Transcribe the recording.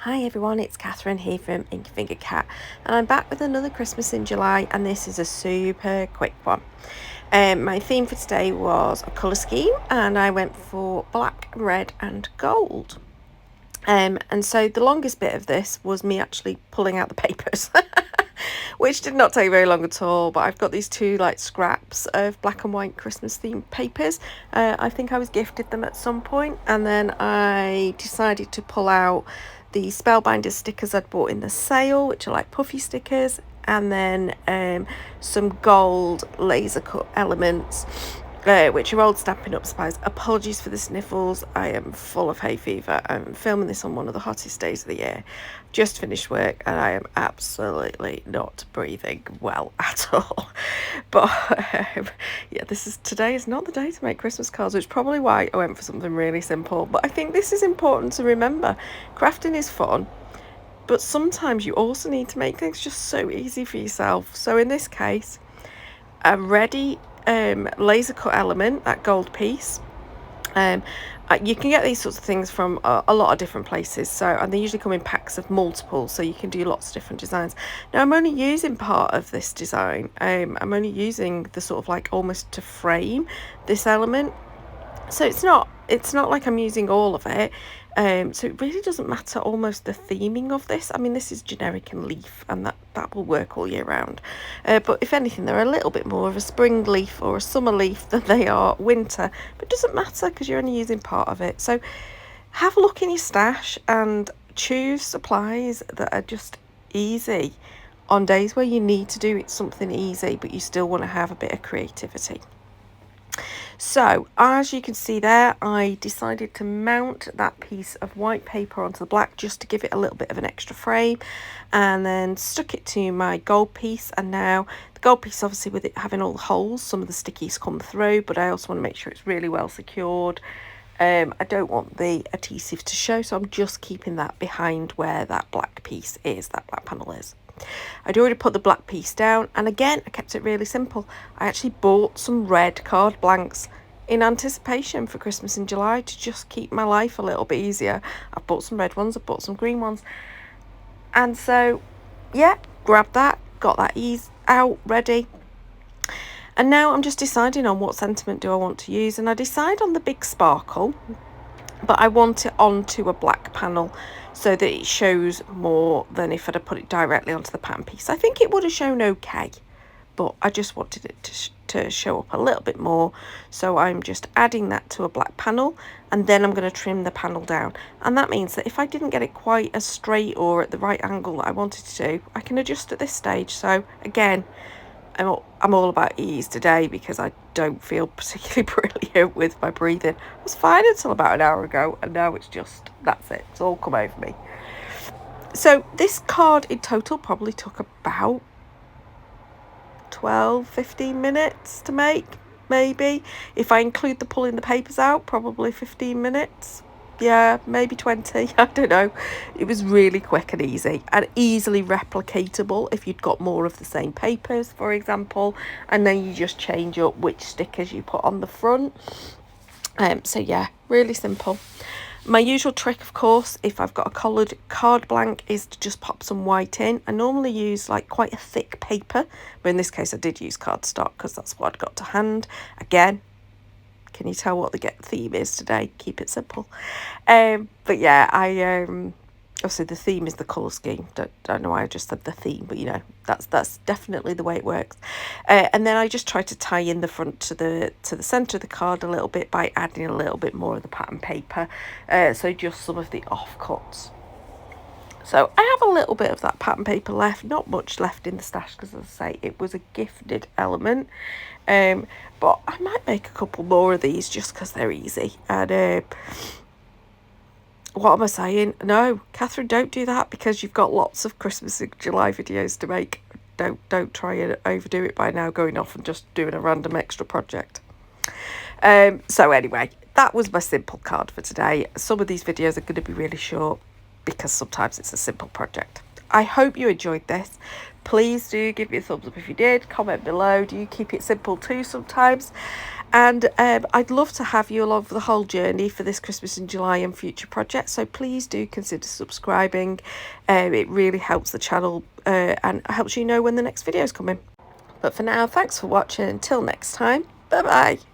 Hi everyone, it's Catherine here from Inky Finger Cat, and I'm back with another Christmas in July, and this is a super quick one. My theme for today was a colour scheme, and I went for black, red and gold. And so the longest bit of this was me actually pulling out the papers, which did not take very long at all. But I've got these two scraps of black and white Christmas themed papers. I think I was gifted them at some point, and then I decided to pull out the Spellbinder stickers I'd bought in the sale, which are like puffy stickers, and then some gold laser cut elements, which are old Stampin' Up supplies. Apologies for the sniffles, I am full of hay fever. I'm filming this on one of the hottest days of the year. Just finished work and I am absolutely not breathing well at all. But yeah, today is not the day to make Christmas cards, which is probably why I went for something really simple. But I think this is important to remember. Crafting is fun, but sometimes you also need to make things just so easy for yourself. So in this case, a ready laser cut element, that gold piece. You can get these sorts of things from a lot of different places, and they usually come in packs of multiples, so you can do lots of different designs. Now I'm only using part of this design. I'm only using the sort of almost to frame this element, so it's not like I'm using all of it. So it really doesn't matter almost the theming of this. I mean, this is generic and leaf, and that will work all year round. But if anything, they're a little bit more of a spring leaf or a summer leaf than they are winter. But it doesn't matter because you're only using part of it. So have a look in your stash and choose supplies that are just easy on days where you need to do something easy, but you still want to have a bit of creativity. So as you can see there, I decided to mount that piece of white paper onto the black just to give it a little bit of an extra frame, and then stuck it to my gold piece. And now the gold piece, obviously with it having all the holes, some of the stickies come through, but I also want to make sure it's really well secured. I don't want the adhesive to show, so I'm just keeping that behind where that black piece is, that black panel is. I'd already put the black piece down, and again I kept it really simple. I actually bought some red card blanks in anticipation for Christmas in July to just keep my life a little bit easier. I've bought some red ones, I've bought some green ones, and so yeah, grabbed that, got that ease out ready. And now I'm just deciding on what sentiment do I want to use, and I decide on the big sparkle, but I want it onto a black panel so that it shows more than if I'd have put it directly onto the pattern piece. I think it would have shown okay, but I just wanted it to show up a little bit more. So I'm just adding that to a black panel, and then I'm going to trim the panel down. And that means that if I didn't get it quite as straight or at the right angle that I wanted to do, I can adjust at this stage. So again, I'm all about ease today because I don't feel particularly brilliant with my breathing. I was fine until about an hour ago, and now that's it. It's all come over me. So this card in total probably took about 12-15 minutes to make, maybe. If I include the pulling the papers out, probably 15 minutes. Yeah, maybe 20, I don't know. It was really quick and easy, and easily replicatable if you'd got more of the same papers, for example, and then you just change up which stickers you put on the front. So yeah, really simple. My usual trick, of course, if I've got a coloured card blank, is to just pop some white in. I normally use quite a thick paper, but in this case I did use cardstock because that's what I'd got to hand. Again, can you tell what the theme is today? Keep it simple. But yeah, obviously the theme is the colour scheme. Don't know why I just said the theme, but that's definitely the way it works. And then I just try to tie in the front to the centre of the card a little bit by adding a little bit more of the pattern paper. So just some of the offcuts. So I have a little bit of that pattern paper left, not much left in the stash because, as I say, it was a gifted element. But I might make a couple more of these just because they're easy. And what am I saying? No, Catherine, don't do that because you've got lots of Christmas in July videos to make. Don't try and overdo it by now going off and just doing a random extra project. So anyway, that was my simple card for today. Some of these videos are going to be really short because sometimes it's a simple project. I hope you enjoyed this. Please do give me a thumbs up if you did. Comment below. Do you keep it simple too sometimes? And I'd love to have you along for the whole journey for this Christmas in July and future projects, so please do consider subscribing. It really helps the channel and helps you know when the next video is coming. But for now, thanks for watching. Until next time, bye bye.